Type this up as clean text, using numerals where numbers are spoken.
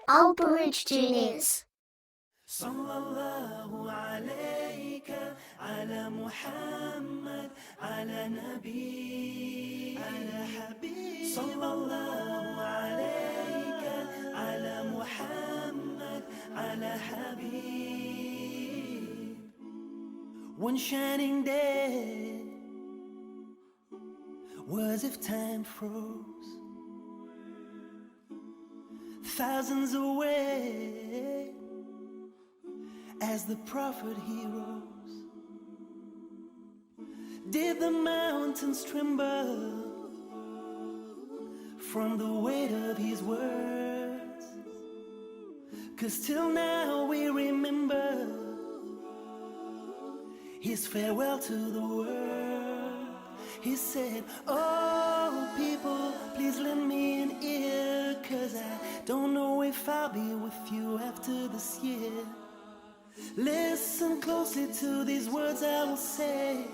Burooj Juniors. صلى الله عليك على محمد على نبي على حبيب صلى الله عليك على محمد على حبيب. One shining day was if time froze thousands away as the prophet he rose. Did the mountains tremble from the weight of his words? 'Cause till now we remember his farewell to the world. He said, oh people, please lend me an ear, 'cause I don't know if I'll be with you after this year. Listen closely to these words I will say.